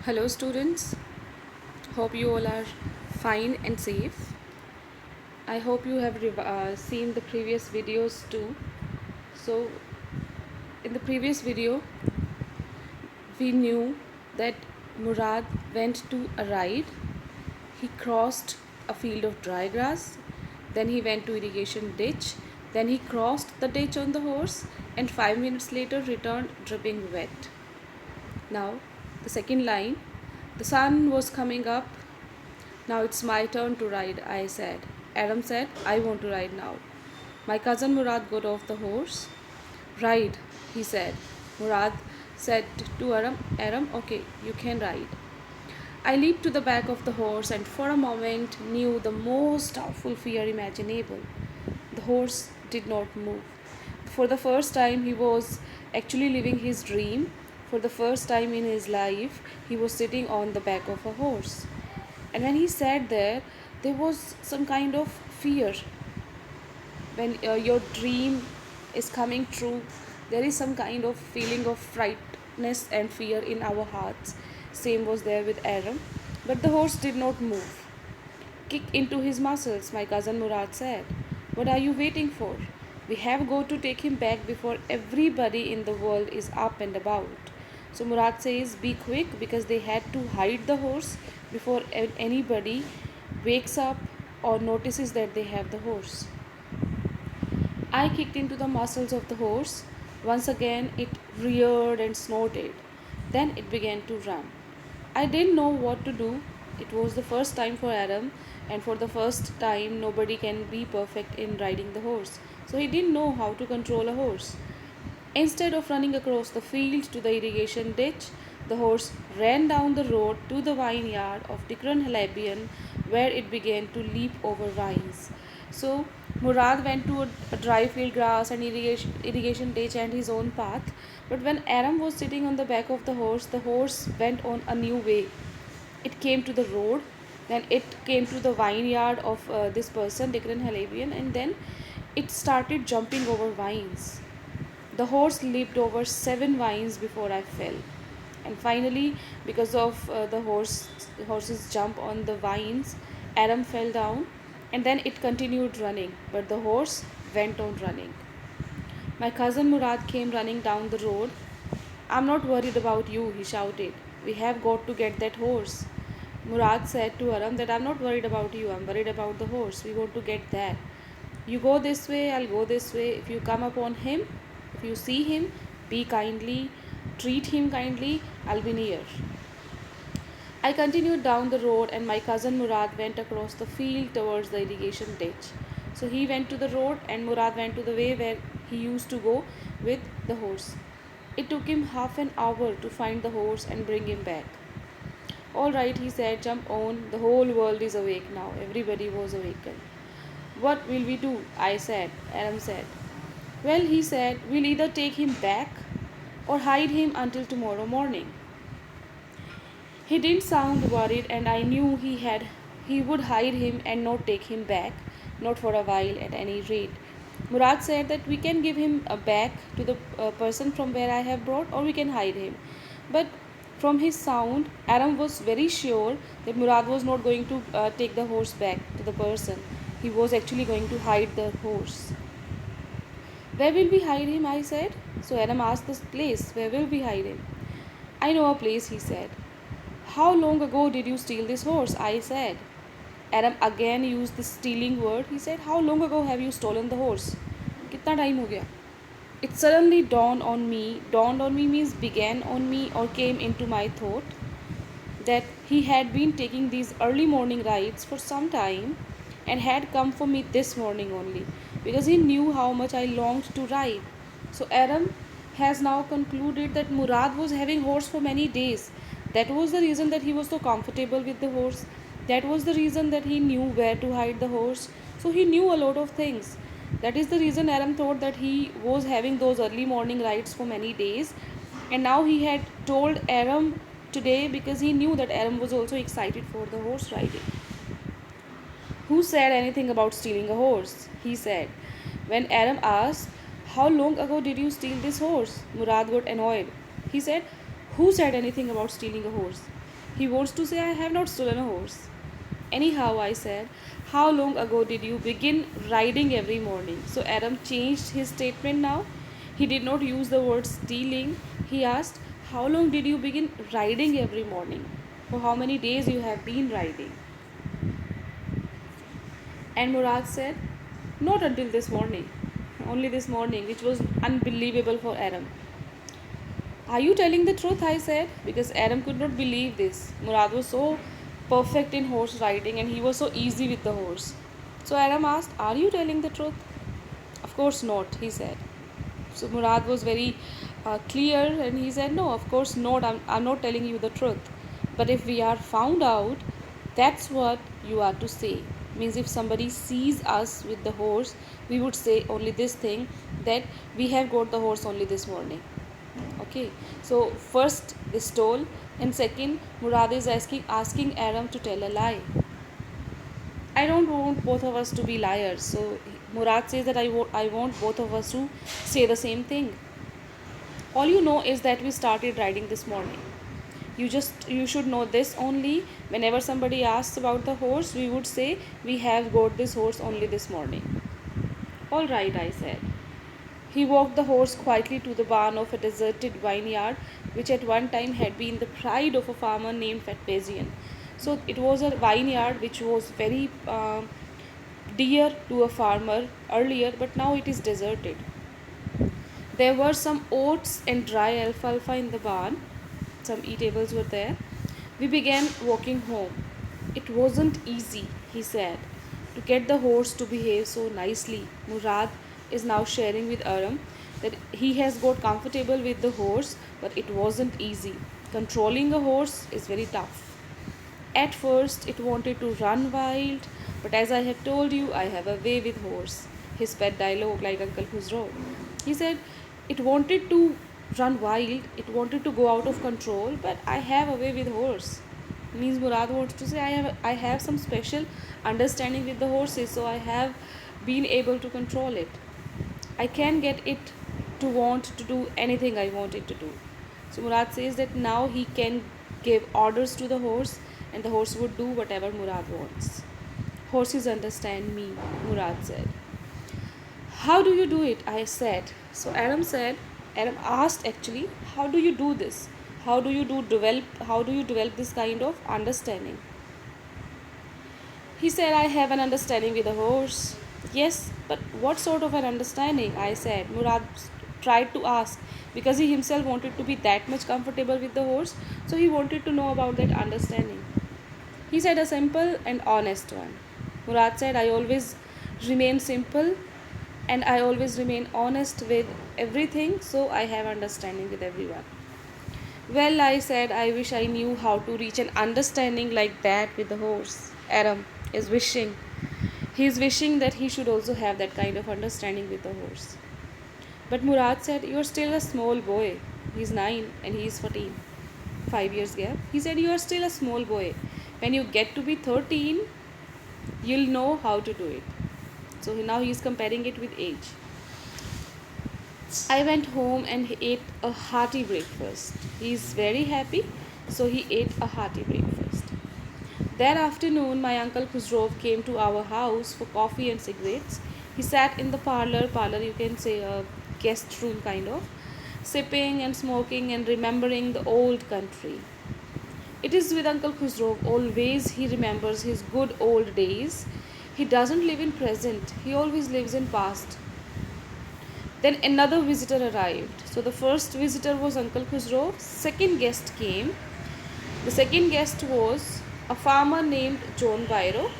Hello, students. Hope you all are fine and safe. I hope you have seen the previous videos too. So, in the previous video, we knew that Murad went to a ride. He crossed a field of dry grass. Then he went to irrigation ditch. Then he crossed the ditch on the horse and 5 minutes later returned dripping wet. Now, the second line. The sun was coming up. Now it's my turn to ride, I said. Adam said, I want to ride now. My cousin Murad got off the horse. Ride, he said. Murad said to Aram, okay, you can ride. I leaped to the back of the horse and for a moment knew the most awful fear imaginable. The horse did not move. For the first time, he was actually living his dream. For the first time in his life, he was sitting on the back of a horse. And when he sat there, there was some kind of fear. When your dream is coming true, there is some kind of feeling of frightness and fear in our hearts. Same was there with Aram. But the horse did not move. Kick into his muscles, my cousin Murad said. What are you waiting for? We have got to take him back before everybody in the world is up and about. So Murad says, be quick because they had to hide the horse before anybody wakes up or notices that they have the horse. I kicked into the muscles of the horse. Once again, it reared and snorted. Then it began to run. I didn't know what to do. It was the first time for Adam, and for the first time, nobody can be perfect in riding the horse. So he didn't know how to control a horse. Instead of running across the field to the irrigation ditch, the horse ran down the road to the vineyard of Tikran Halabian, where it began to leap over vines. So Murad went to a dry field grass and irrigation ditch and his own path. But when Aram was sitting on the back of the horse went on a new way. It came to the road, then it came to the vineyard of this person, Tikran Halabian, and then it started jumping over vines. The horse leaped over 7 vines before I fell. And finally, because of horse's jump on the vines, Adam fell down and then it continued running, but the horse went on running. My cousin Murad came running down the road. I'm not worried about you, he shouted. We have got to get that horse. Murad said to Aram that I'm not worried about you, I'm worried about the horse. We want to get that. You go this way, I'll go this way. If you come upon him, if you see him, be kindly, treat him kindly, I'll be near. I continued down the road and my cousin Murad went across the field towards the irrigation ditch. So he went to the road and Murad went to the way where he used to go with the horse. It took him half an hour to find the horse and bring him back. All right, he said, jump on. The whole world is awake now. Everybody was awakened. What will we do? I said. Adam said. Well, he said, we'll either take him back or hide him until tomorrow morning. He didn't sound worried, and I knew he would hide him and not take him back, not for a while at any rate. Murad said that we can give him back to the person from where I have brought, or we can hide him. But from his sound, Aram was very sure that Murad was not going to take the horse back to the person. He was actually going to hide the horse. Where will we hide him? I said. So Aram asked the place. Where will we hide him? I know a place, he said. How long ago did you steal this horse? I said. Aram again used the stealing word. He said, how long ago have you stolen the horse? Kitna time ho gaya? It suddenly dawned on me means began on me or came into my thought that he had been taking these early morning rides for some time and had come for me this morning only because he knew how much I longed to ride. So Aram has now concluded that Murad was having horse for many days. That was the reason that he was so comfortable with the horse. That was the reason that he knew where to hide the horse. So he knew a lot of things. That is the reason Aram thought that he was having those early morning rides for many days. And now he had told Aram today because he knew that Aram was also excited for the horse riding. Who said anything about stealing a horse? He said. When Aram asked, how long ago did you steal this horse? Murad got annoyed. He said, who said anything about stealing a horse? He wants to say, I have not stolen a horse. Anyhow, I said, how long ago did you begin riding every morning? So Adam changed his statement now. He did not use the word stealing. He asked, how long did you begin riding every morning? For how many days you have been riding? And Murad said, not until this morning. Only this morning, which was unbelievable for Adam. Are you telling the truth? I said, because Adam could not believe this. Murad was so perfect in horse riding and he was so easy with the horse. So Adam asked, are you telling the truth? Of course not, he said. So Murad was very clear and he said, no, of course not. I'm not telling you the truth. But if we are found out, that's what you are to say. Means if somebody sees us with the horse, we would say only this thing, that we have got the horse only this morning. Okay, so first they stole, and second, Murad is asking Adam to tell a lie. I don't want both of us to be liars. So Murad says that I want both of us to say the same thing. All you know is that we started riding this morning. You should know this only. Whenever somebody asks about the horse, we would say we have got this horse only this morning. All right, I said. He walked the horse quietly to the barn of a deserted vineyard, which at one time had been the pride of a farmer named Vespasian. So it was a vineyard which was very dear to a farmer earlier, but now it is deserted. There were some oats and dry alfalfa in the barn. Some eatables were there. We began walking home. It wasn't easy, he said, to get the horse to behave so nicely. Murad is now sharing with Aram that he has got comfortable with the horse, but it wasn't easy. Controlling a horse is very tough. At first, it wanted to run wild, but as I have told you, I have a way with horse. His pet dialogue, like Uncle Khusro. He said, it wanted to run wild, it wanted to go out of control, but I have a way with horse. Means Murad wants to say I have some special understanding with the horses, so I have been able to control it. I can get it to want to do anything I want it to do. So Murad says that now he can give orders to the horse and the horse would do whatever Murad wants. Horses understand me, Murad said. How do you do it? I said. So Adam asked actually, how do you do this? How do you develop this kind of understanding? He said, I have an understanding with a horse. Yes, but what sort of an understanding? I said. Murad tried to ask because he himself wanted to be that much comfortable with the horse, so he wanted to know about that understanding. He said, a simple and honest one. Murad said, I always remain simple and I always remain honest with everything, so I have understanding with everyone. Well, I said, I wish I knew how to reach an understanding like that with the horse. Adam is wishing. He is wishing that he should also have that kind of understanding with the horse. But Murad said, you're still a small boy. He's 9 and he is 14. 5 years gap. He said, you are still a small boy. When you get to be 13, you'll know how to do it. So now he is comparing it with age. I went home and he ate a hearty breakfast. He is very happy, so he ate a hearty breakfast. That afternoon, my uncle Khusrov came to our house for coffee and cigarettes. He sat in the parlor you can say a guest room kind of, sipping and smoking and remembering the old country. It is with Uncle Khusrov, always he remembers his good old days. He doesn't live in present, he always lives in past. Then another visitor arrived. So the first visitor was Uncle Khusro. Second guest came. The second guest was a farmer named John Byro.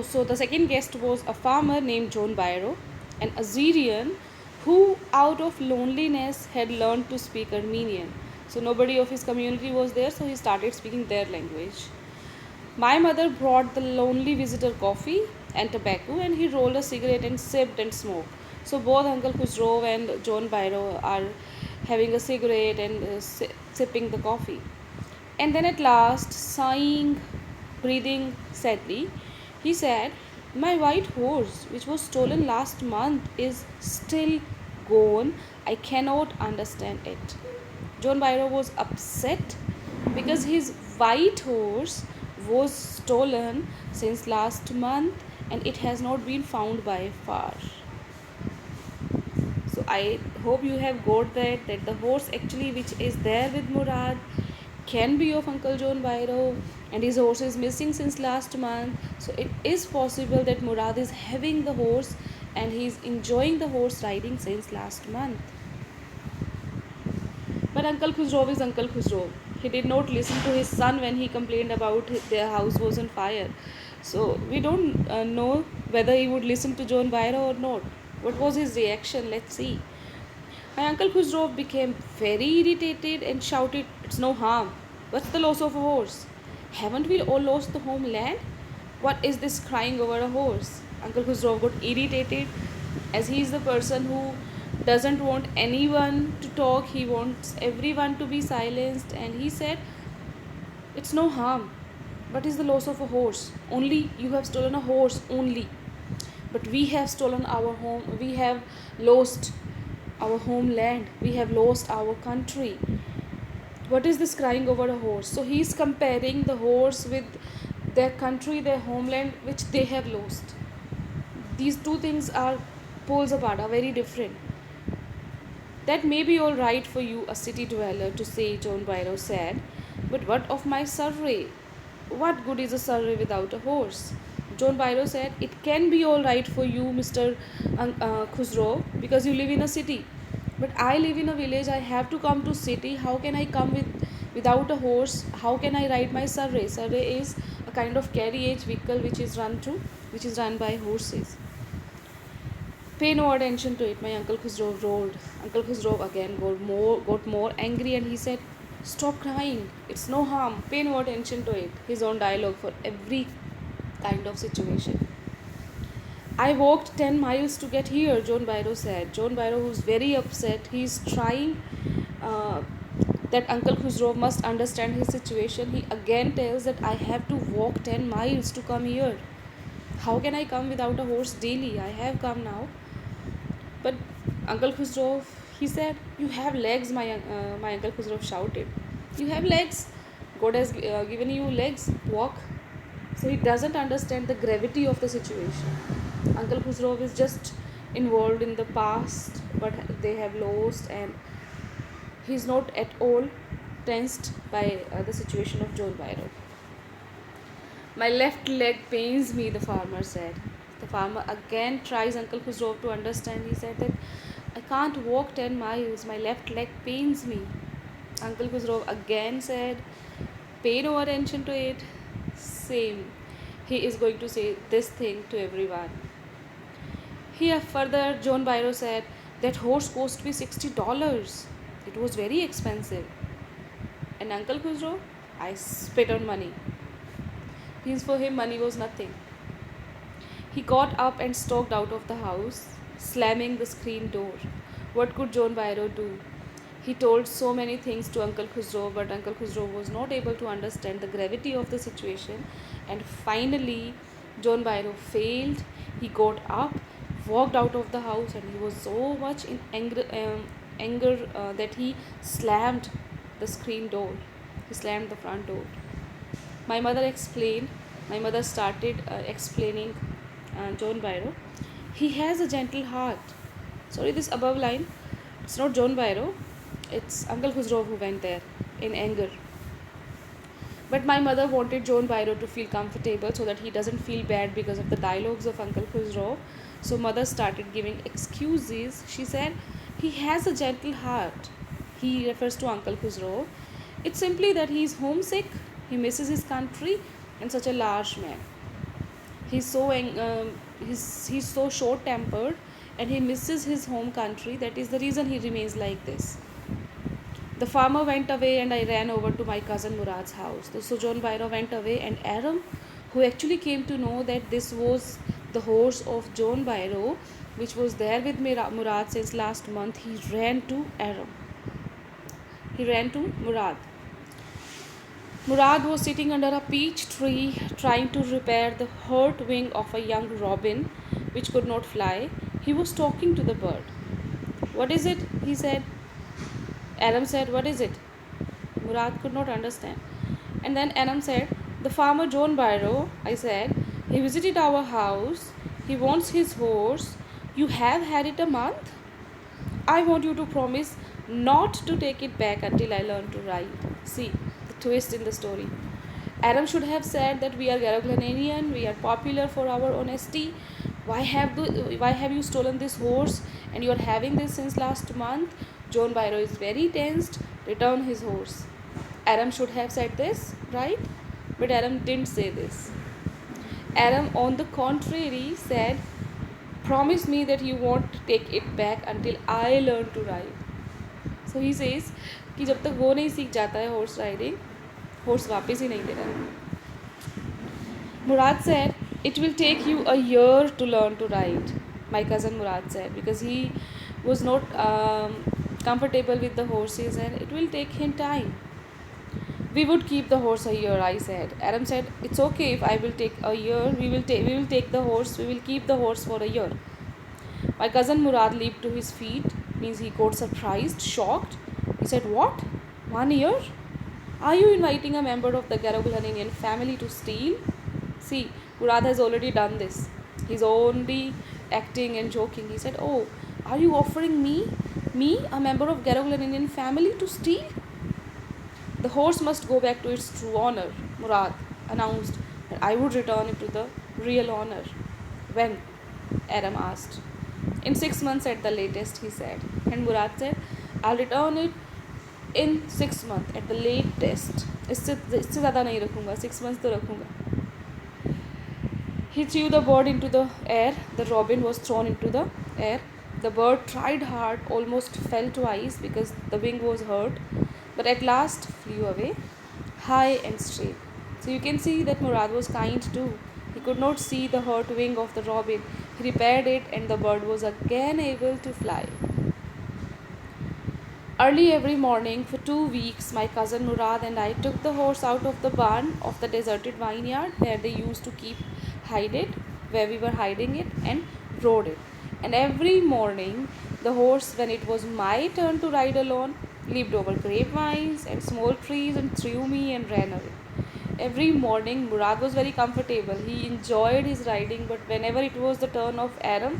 So the second guest was a farmer named John Byro, an Assyrian who out of loneliness had learned to speak Armenian. So nobody of his community was there, so he started speaking their language. My mother brought the lonely visitor coffee and tobacco, and he rolled a cigarette and sipped and smoked. So both Uncle Khusro and John Byro are having a cigarette and sipping the coffee. And then at last, sighing, breathing sadly, he said, my white horse, which was stolen last month, is still gone. I cannot understand it. John Byro was upset. because his white horse was stolen since last month and it has not been found by far. So I hope you have got that the horse actually which is there with Murad can be of Uncle John Byro, and his horse is missing since last month. So it is possible that Murad is having the horse and he is enjoying the horse riding since last month. But Uncle Khusro is Uncle Khusro. He did not listen to his son when he complained about their house was on fire. So we don't know whether he would listen to John Byro or not. What was his reaction? Let's see. My Uncle Khusro became very irritated and shouted, "It's no harm. What's the loss of a horse? Haven't we all lost the homeland? What is this crying over a horse?" Uncle Khusro got irritated as he is the person who doesn't want anyone to talk. He wants everyone to be silenced, and he said, "It's no harm. What is the loss of a horse? Only you have stolen a horse only. But we have stolen our home. We have lost our homeland. We have lost our country. What is this crying over a horse?" So he's comparing the horse with their country, their homeland, which they have lost. These two things are poles apart, are very different. "That may be all right for you, a city dweller, to say," John Byro said, "but what of my survey? What good is a survey without a horse?" John Byro said, "It can be all right for you, Mr. Khusro, because you live in a city. But I live in a village. I have to come to city. How can I come without a horse? How can I ride my survey?" Survey is a kind of carriage vehicle which is run by horses. "Pay no attention to it," my Uncle Khusro roared. Uncle Khusro again got more angry, and he said, "Stop crying. It's no harm. Pay no attention to it." His own dialogue for every kind of situation. "I walked 10 miles to get here," John Byro said. John Byro, who's very upset, he's trying uh, that Uncle Khusro must understand his situation. He again tells that I have to walk 10 miles to come here. How can I come without a horse daily? I have come now. But Uncle Khusro, he said, "You have legs," my Uncle Khusro shouted. "You have legs. God has given you legs. Walk." So he doesn't understand the gravity of the situation. Uncle Khusro is just involved in the past, what they have lost, and he's not at all tensed by the situation of John Byro. "My left leg pains me," the farmer said. The farmer again tries Uncle Khusro to understand. He said that I can't walk 10 miles. My left leg pains me. Uncle Khusro again said, "Pay no attention to it." Same. He is going to say this thing to everyone. Here further, John Byro said, "That horse cost me $60. It was very expensive." And Uncle Khusro, I spit on money. Means for him money was nothing. He got up and stalked out of the house, slamming the screen door. What could John Byro do? He told so many things to Uncle Khusro, but Uncle Khusro was not able to understand the gravity of the situation. And finally, John Byro failed. He got up, walked out of the house, and he was so much in anger that he slammed the screen door. He slammed the front door. My mother explained. My mother started explaining John Byro. "He has a gentle heart." Sorry, this above line, it's not John Byro, it's Uncle Khusro who went there in anger. But my mother wanted John Byro to feel comfortable so that he doesn't feel bad because of the dialogues of Uncle Khusro. So mother started giving excuses. She said, "He has a gentle heart." He refers to Uncle Khusro. "It's simply that he is homesick. He misses his country and such a large man. He's so he's so short tempered and he misses his home country. That is the reason he remains like this." The farmer went away and I ran over to my cousin Murad's house. So John Byro went away, and Aram, who actually came to know that this was the horse of John Byro, which was there with Murad since last month, he ran to Aram. He ran to Murad. Murad was sitting under a peach tree trying to repair the hurt wing of a young robin which could not fly. He was talking to the bird. "What is it?" he said. Aram said, "What is it?" Murad could not understand. And then Adam said, "The farmer John Byro," I said, "he visited our house. He wants his horse. You have had it a month? I want you to promise not to take it back until I learn to ride." See, the twist in the story. Adam should have said that we are Garoglananian, we are popular for our honesty. Why have you stolen this horse and you are having this since last month? John Byro is very tensed. Return his horse. Adam should have said this, right? But Adam didn't say this. Adam, on the contrary, said, "Promise me that you won't take it back until I learn to ride." So he says कि जब तक वो नहीं सीख जाता है horse riding, horse वापस ही नहीं दे रहा है. Murad said, "It will take you a year to learn to ride," my cousin Murad said, because he was not comfortable with the horses and it will take him time. "We would keep the horse a year," I said. Adam said, "It's okay if I will take a year. We will take the horse. We will keep the horse for a year." My cousin Murad leaped to his feet, means he got surprised, shocked. He said, "What? 1 year? Are you inviting a member of the Garoglananian family to steal?" See, Murad has already done this. He's only acting and joking. He said, "Oh, are you offering me, a member of Garoglananian family, to steal?" "The horse must go back to its true owner," Murad announced, "and I would return it to the real owner." "When?" Adam asked. "In 6 months at the latest," he said. And Murad said, "I'll return it in 6 months at the latest. इससे ज़्यादा नहीं रखूँगा, 6 months तो रखूँगा." He threw the bird into the air. The robin was thrown into the air. The bird tried hard, almost fell twice because the wing was hurt, but at last flew away, high and straight. So you can see that Murad was kind too. He could not see the hurt wing of the robin. He repaired it, and the bird was again able to fly. Early every morning for 2 weeks, my cousin Murad and I took the horse out of the barn of the deserted vineyard where they used to hide it, where we were hiding it, and rode it. And every morning, the horse, when it was my turn to ride alone, leaped over grapevines and small trees and threw me and ran away. Every morning, Murad was very comfortable. He enjoyed his riding, but whenever it was the turn of Adam,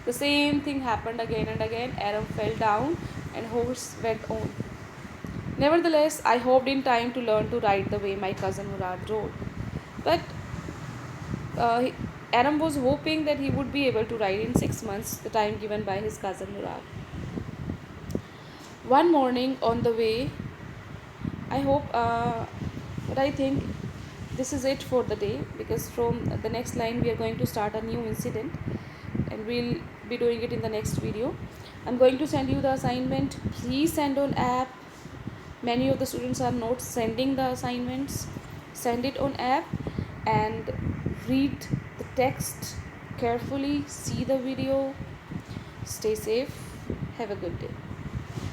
the same thing happened again and again. Adam fell down and horse went on. Nevertheless, I hoped in time to learn to ride the way my cousin Murad rode. But uh, Adam was hoping that he would be able to ride in 6 months, the time given by his cousin Murad. One morning on the way, but I think this is it for the day, because from the next line we are going to start a new incident and we'll be doing it in the next video. I'm going to send you the assignment. Please send on app. Many of the students are not sending the assignments. Send it on app and read the text carefully, see the video. Stay safe. Have a good day.